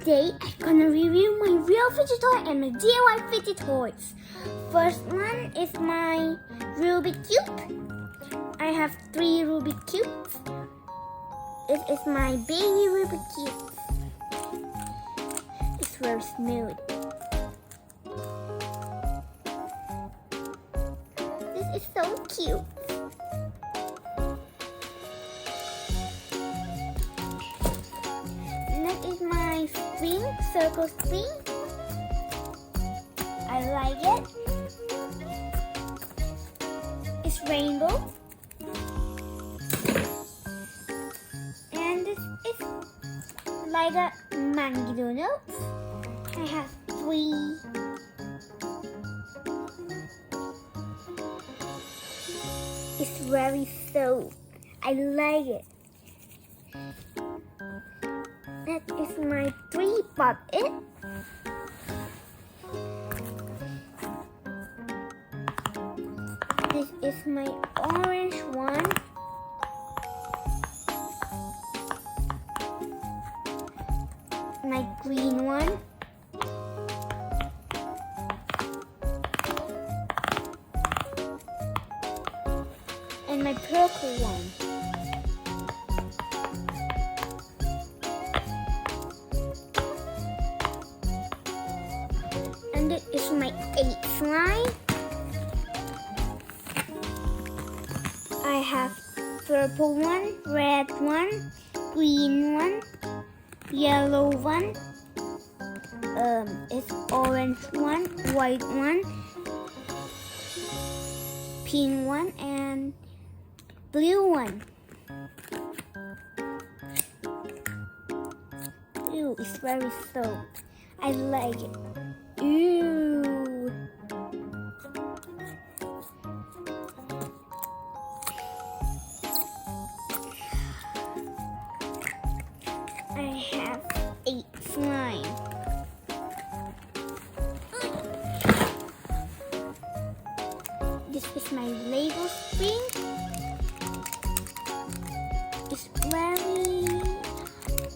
Today I'm gonna review my real fidget toy and my DIY fidget toys. First one is my Rubik's Cube. I have 3 Rubik's Cubes. It is my baby Rubik's Cube. It's very smooth. This is so cute. Next is my string, circle string. I like it. It's rainbow. And this is like a McDonald's. I have 3. It's very soft. I like it. That is my 3 puppet. This is my orange one. My green one. And my purple one. And this is my 8th slime. I have purple one, red one, green one, yellow one, it's orange one, white one, pink one, and blue one. Ew, it's very soft. I like it. Ew. I have 8 slime. This is my Lego spring. It's very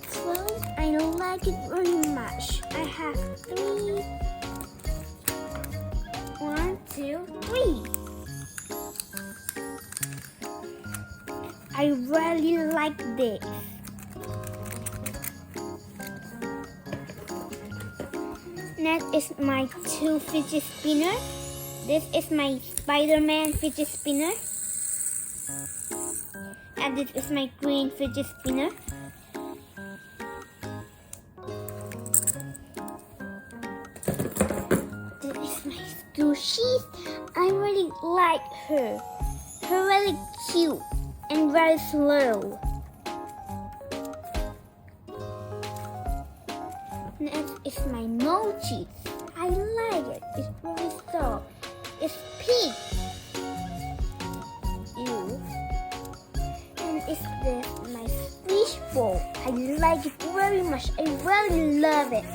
slow. I don't like it very much. I have 3. 1, 2, 3. I really like this. Next is my 2 fidget spinner. This is my Spider-Man fidget spinner. And this is my green fidget spinner. This is my Squishy. I really like her. Her really cute and very slow. Next is my mochi. I like it. It's very soft. It's pink. Ew. And it's my fish bowl. I like it very much. I really love it.